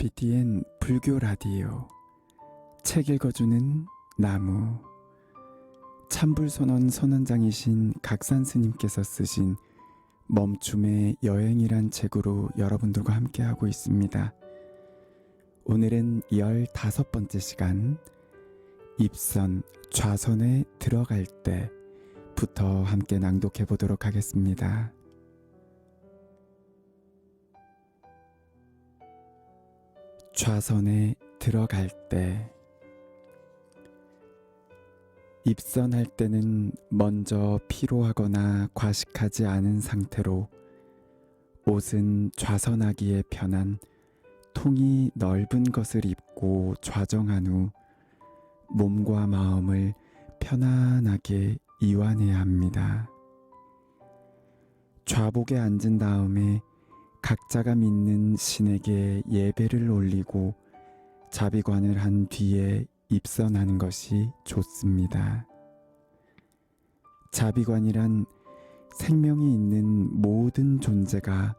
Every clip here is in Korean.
BTN 불교 라디오 책 읽어주는 나무 참불선언 선언장이신 각산 스님께서 쓰신 멈춤의 여행이란 책으로 여러분들과 함께하고 있습니다. 오늘은 15번째 시간 입선 좌선에 들어갈 때부터 함께 낭독해 보도록 하겠습니다. 좌선에 들어갈 때 입선할 때는 먼저 피로하거나 과식하지 않은 상태로 옷은 좌선하기에 편한 통이 넓은 것을 입고 좌정한 후 몸과 마음을 편안하게 이완해야 합니다. 좌복에 앉은 다음에 각자가 믿는 신에게 예배를 올리고 자비관을 한 뒤에 입선하는 것이 좋습니다. 자비관이란 생명이 있는 모든 존재가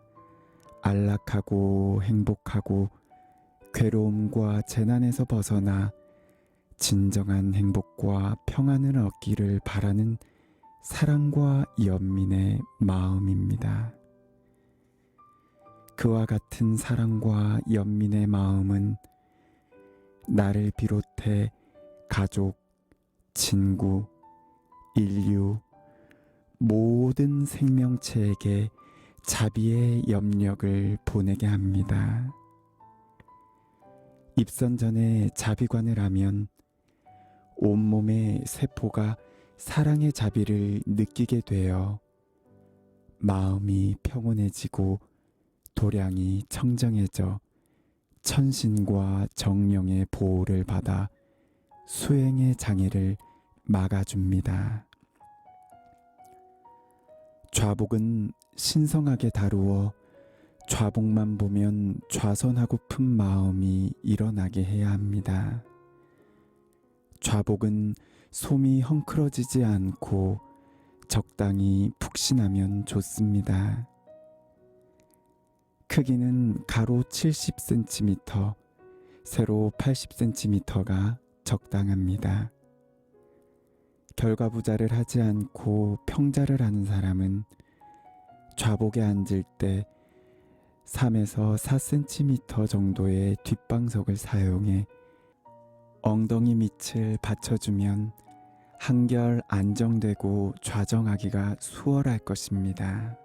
안락하고 행복하고 괴로움과 재난에서 벗어나 진정한 행복과 평안을 얻기를 바라는 사랑과 연민의 마음입니다. 그와 같은 사랑과 연민의 마음은 나를 비롯해 가족, 친구, 인류, 모든 생명체에게 자비의 염력을 보내게 합니다. 입선 전에 자비관을 하면 온몸의 세포가 사랑의 자비를 느끼게 되어 마음이 평온해지고 도량이 청정해져 천신과 정령의 보호를 받아 수행의 장애를 막아줍니다. 좌복은 신성하게 다루어 좌복만 보면 좌선하고픈 마음이 일어나게 해야 합니다. 좌복은 솜이 헝클어지지 않고 적당히 푹신하면 좋습니다. 크기는 가로 70cm, 세로 80cm가 적당합니다. 결과부자를 하지 않고 평자를 하는 사람은 좌복에 앉을 때 3에서 4cm 정도의 뒷방석을 사용해 엉덩이 밑을 받쳐주면 한결 안정되고 좌정하기가 수월할 것입니다.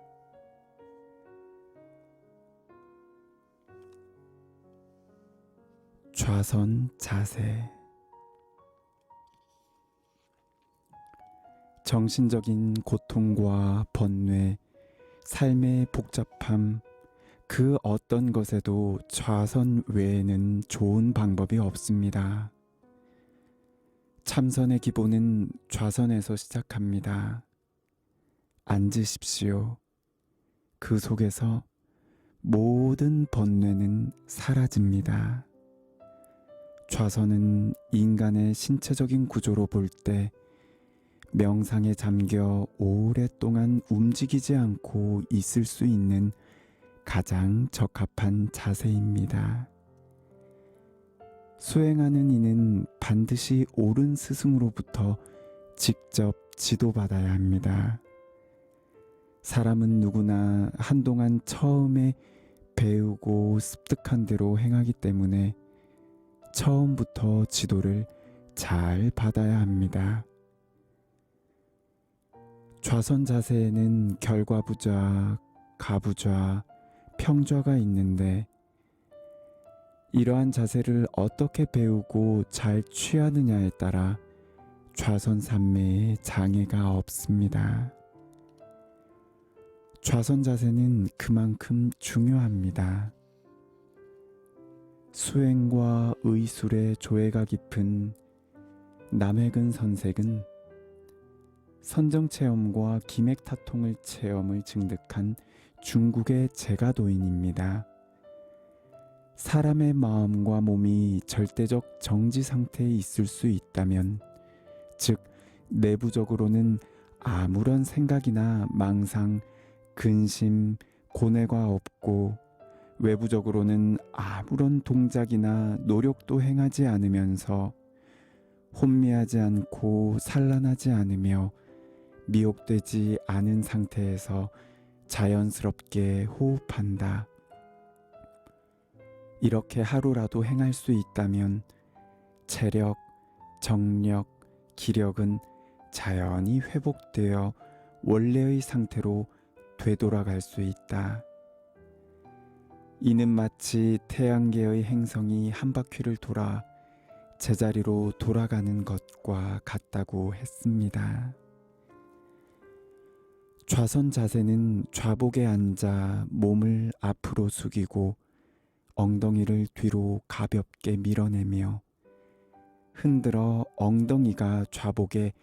좌선 자세. 정신적인 고통과 번뇌, 삶의 복잡함, 그 어떤 것에도 좌선 외에는 좋은 방법이 없습니다. 참선의 기본은 좌선에서 시작합니다. 앉으십시오. 그 속에서 모든 번뇌는 사라집니다. 좌선은 인간의 신체적인 구조로 볼 때 명상에 잠겨 오랫동안 움직이지 않고 있을 수 있는 가장 적합한 자세입니다. 수행하는 이는 반드시 옳은 스승으로부터 직접 지도받아야 합니다. 사람은 누구나 한동안 처음에 배우고 습득한 대로 행하기 때문에 처음부터 지도를 잘 받아야 합니다. 좌선 자세에는 결과부좌, 가부좌, 평좌가 있는데 이러한 자세를 어떻게 배우고 잘 취하느냐에 따라 좌선 삼매에 장애가 없습니다. 좌선 자세는 그만큼 중요합니다. 수행과 의술의 조예가 깊은 남해근 선색은 선정체험과 기맥타통을 체험을 증득한 중국의 제가도인입니다. 사람의 마음과 몸이 절대적 정지 상태에 있을 수 있다면, 즉 내부적으로는 아무런 생각이나 망상, 근심, 고뇌가 없고 외부적으로는 아무런 동작이나 노력도 행하지 않으면서 혼미하지 않고 산란하지 않으며 미혹되지 않은 상태에서 자연스럽게 호흡한다. 이렇게 하루라도 행할 수 있다면 체력, 정력, 기력은 자연히 회복되어 원래의 상태로 되돌아갈 수 있다. 이는 마치 태양계의 행성이 한 바퀴를 돌아 제자리로 돌아가는 것과 같다고 했습니다. 좌선 자세는 좌복에 앉아 몸을 앞으로 숙이고 엉덩이를 뒤로 가볍게 밀어내며 흔들어 엉덩이가 좌복에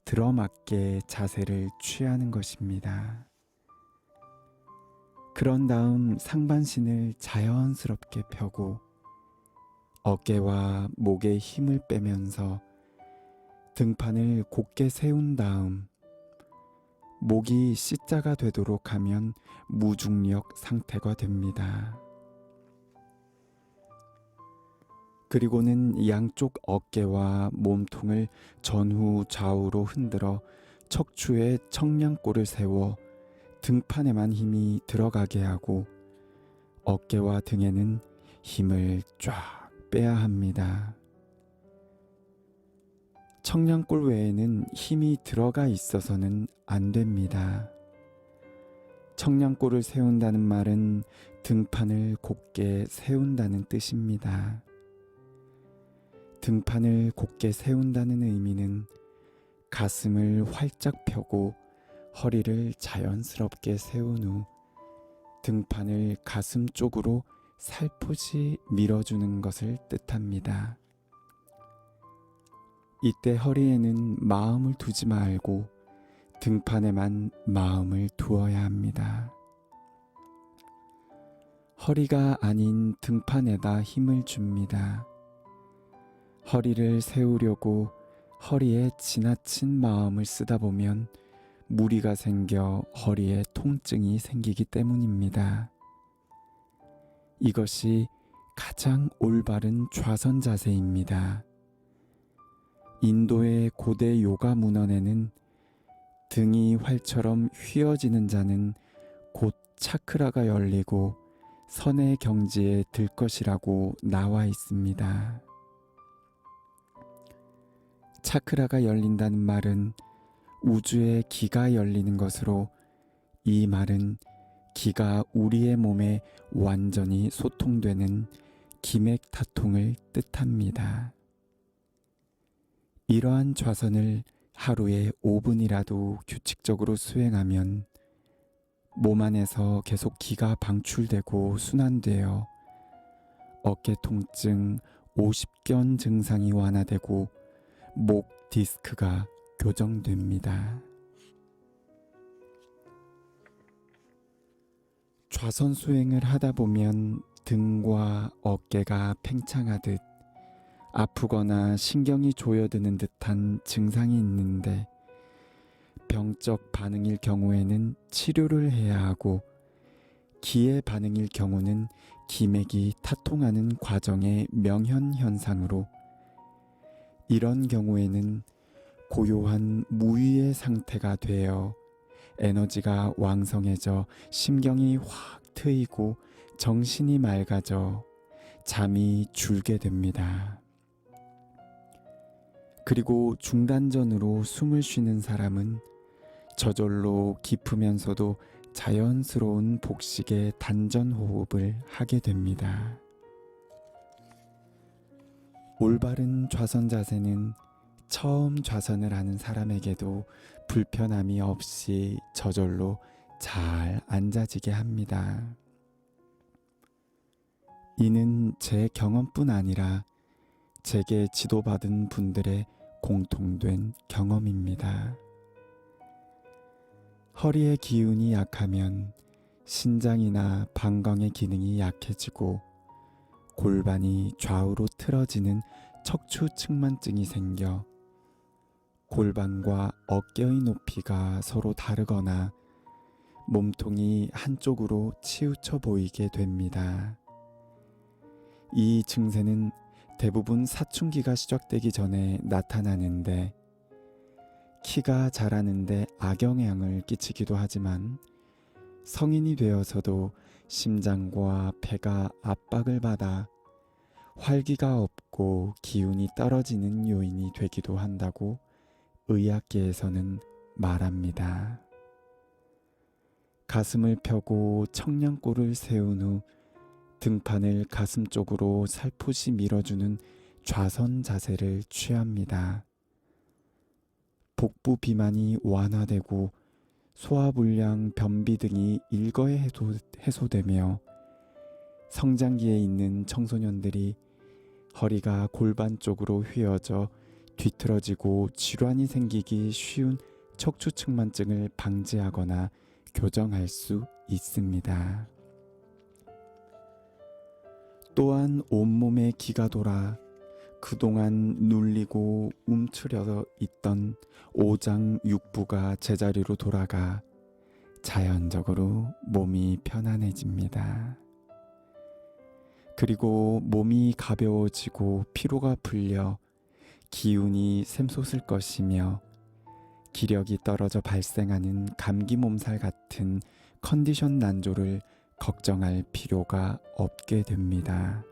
들어맞게 자세를 취하는 것입니다. 그런 다음 상반신을 자연스럽게 펴고 어깨와 목에 힘을 빼면서 등판을 곧게 세운 다음 목이 C자가 되도록 하면 무중력 상태가 됩니다. 그리고는 양쪽 어깨와 몸통을 전후 좌우로 흔들어 척추에 청량골을 세워 등판에만 힘이 들어가게 하고 어깨와 등에는 힘을 쫙 빼야 합니다. 청량골 외에는 힘이 들어가 있어서는 안 됩니다. 청량골을 세운다는 말은 등판을 곧게 세운다는 뜻입니다. 등판을 곧게 세운다는 의미는 가슴을 활짝 펴고 허리를 자연스럽게 세운 후 등판을 가슴 쪽으로 살포시 밀어주는 것을 뜻합니다. 이때 허리에는 마음을 두지 말고 등판에만 마음을 두어야 합니다. 허리가 아닌 등판에다 힘을 줍니다. 허리를 세우려고 허리에 지나친 마음을 쓰다 보면 무리가 생겨 허리에 통증이 생기기 때문입니다. 이것이 가장 올바른 좌선 자세입니다. 인도의 고대 요가 문헌에는 등이 활처럼 휘어지는 자는 곧 차크라가 열리고 선의 경지에 들 것이라고 나와 있습니다. 차크라가 열린다는 말은 우주의 기가 열리는 것으로 이 말은 기가 우리의 몸에 완전히 소통되는 기맥다통을 뜻합니다. 이러한 좌선을 하루에 5분이라도 규칙적으로 수행하면 몸 안에서 계속 기가 방출되고 순환되어 어깨 통증, 오십견 증상이 완화되고 목 디스크가 교정됩니다. 좌선 수행을 하다 보면 등과 어깨가 팽창하듯 아프거나 신경이 조여드는 듯한 증상이 있는데 병적 반응일 경우에는 치료를 해야 하고 기의 반응일 경우는 기맥이 타통하는 과정의 명현 현상으로 이런 경우에는 고요한 무위의 상태가 되어 에너지가 왕성해져 심경이 확 트이고 정신이 맑아져 잠이 줄게 됩니다. 그리고 중단전으로 숨을 쉬는 사람은 저절로 깊으면서도 자연스러운 복식의 단전 호흡을 하게 됩니다. 올바른 좌선 자세는 처음 좌선을 하는 사람에게도 불편함이 없이 저절로 잘 앉아지게 합니다. 이는 제 경험뿐 아니라 제게 지도받은 분들의 공통된 경험입니다. 허리의 기운이 약하면 신장이나 방광의 기능이 약해지고 골반이 좌우로 틀어지는 척추측만증이 생겨 골반과 어깨의 높이가 서로 다르거나 몸통이 한쪽으로 치우쳐 보이게 됩니다. 이 증세는 대부분 사춘기가 시작되기 전에 나타나는데 키가 자라는데 악영향을 끼치기도 하지만 성인이 되어서도 심장과 폐가 압박을 받아 활기가 없고 기운이 떨어지는 요인이 되기도 한다고 의학계에서는 말합니다. 가슴을 펴고 청량골을 세운 후 등판을 가슴 쪽으로 살포시 밀어주는 좌선 자세를 취합니다. 복부 비만이 완화되고 소화불량, 변비 등이 일거에 해소되며 성장기에 있는 청소년들이 허리가 골반 쪽으로 휘어져 뒤틀어지고 질환이 생기기 쉬운 척추측만증을 방지하거나 교정할 수 있습니다. 또한 온몸에 기가 돌아 그동안 눌리고 움츠려 있던 오장 육부가 제자리로 돌아가 자연적으로 몸이 편안해집니다. 그리고 몸이 가벼워지고 피로가 풀려 기운이 샘솟을 것이며 기력이 떨어져 발생하는 감기 몸살 같은 컨디션 난조를 걱정할 필요가 없게 됩니다.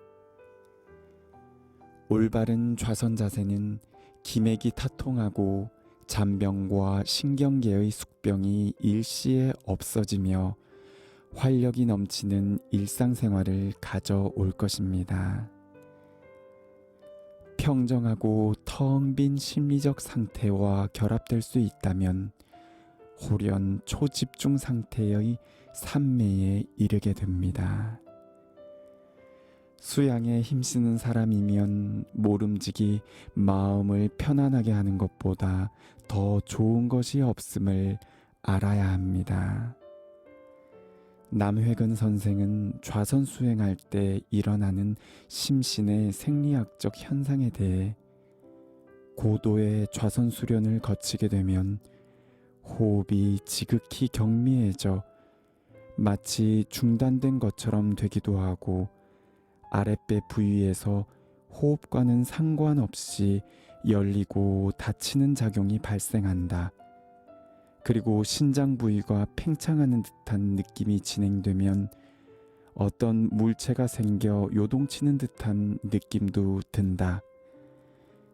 올바른 좌선 자세는 기맥이 타통하고 잔병과 신경계의 숙병이 일시에 없어지며 활력이 넘치는 일상생활을 가져올 것입니다. 평정하고 텅 빈 심리적 상태와 결합될 수 있다면 홀연 초집중 상태의 산매에 이르게 됩니다. 수양에 힘쓰는 사람이면 모름지기 마음을 편안하게 하는 것보다 더 좋은 것이 없음을 알아야 합니다. 남회근 선생은 좌선 수행할 때 일어나는 심신의 생리학적 현상에 대해 고도의 좌선 수련을 거치게 되면 호흡이 지극히 경미해져 마치 중단된 것처럼 되기도 하고 아랫배 부위에서 호흡과는 상관없이 열리고 닫히는 작용이 발생한다. 그리고 신장 부위가 팽창하는 듯한 느낌이 진행되면 어떤 물체가 생겨 요동치는 듯한 느낌도 든다.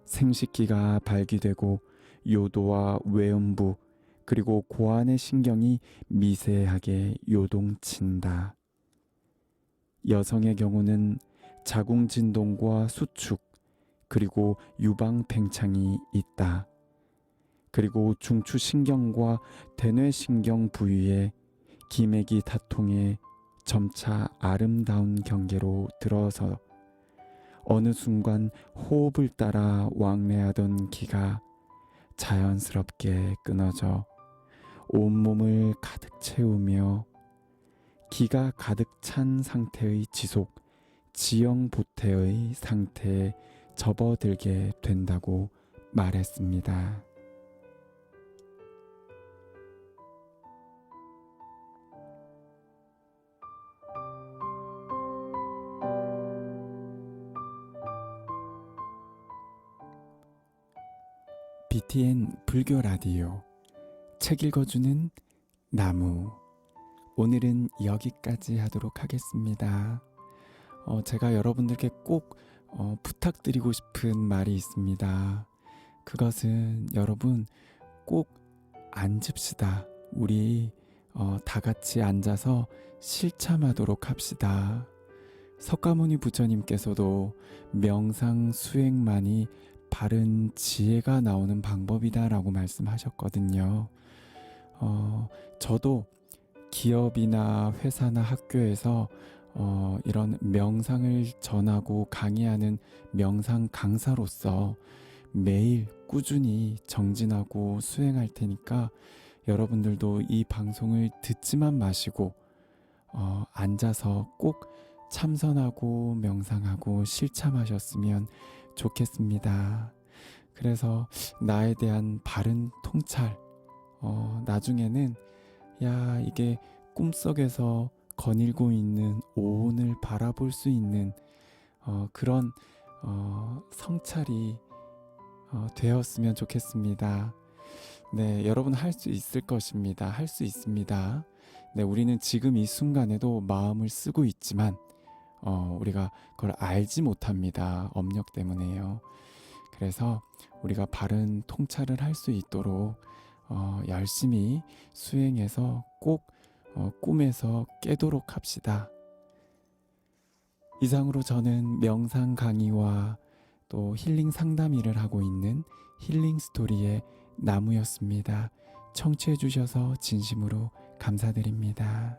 생식기가 발기되고 요도와 외음부 그리고 고안의 신경이 미세하게 요동친다. 여성의 경우는 자궁진동과 수축 그리고 유방 팽창이 있다. 그리고 중추신경과 대뇌신경 부위에 기맥이 다통해 점차 아름다운 경계로 들어서 어느 순간 호흡을 따라 왕래하던 기가 자연스럽게 끊어져 온몸을 가득 채우며 기가 가득 찬 상태의 지속, 지형보태의 상태에 접어들게 된다고 말했습니다. BTN 불교 라디오 책 읽어주는 나무. 오늘은 여기까지 하도록 하겠습니다. 제가 여러분들께 꼭 부탁드리고 싶은 말이 있습니다. 그것은 여러분 꼭 앉읍시다. 우리 다 같이 앉아서 실참하도록 합시다. 석가모니 부처님께서도 명상 수행만이 바른 지혜가 나오는 방법이다라고 말씀하셨거든요. 저도 기업이나 회사나 학교에서 이런 명상을 전하고 강의하는 명상 강사로서 매일 꾸준히 정진하고 수행할 테니까 여러분들도 이 방송을 듣지만 마시고 앉아서 꼭 참선하고 명상하고 실참하셨으면 좋겠습니다. 그래서 나에 대한 바른 통찰, 나중에는 야, 이게 꿈속에서 거닐고 있는 오온을 바라볼 수 있는 그런 성찰이 되었으면 좋겠습니다. 네, 여러분 할 수 있을 것입니다. 할 수 있습니다. 네, 우리는 지금 이 순간에도 마음을 쓰고 있지만 우리가 그걸 알지 못합니다. 업력 때문에요. 그래서 우리가 바른 통찰을 할 수 있도록 열심히 수행해서 꼭 꿈에서 깨도록 합시다. 이상으로 저는 명상 강의와 또 힐링 상담 일을 하고 있는 힐링 스토리의 나무였습니다. 청취해 주셔서 진심으로 감사드립니다.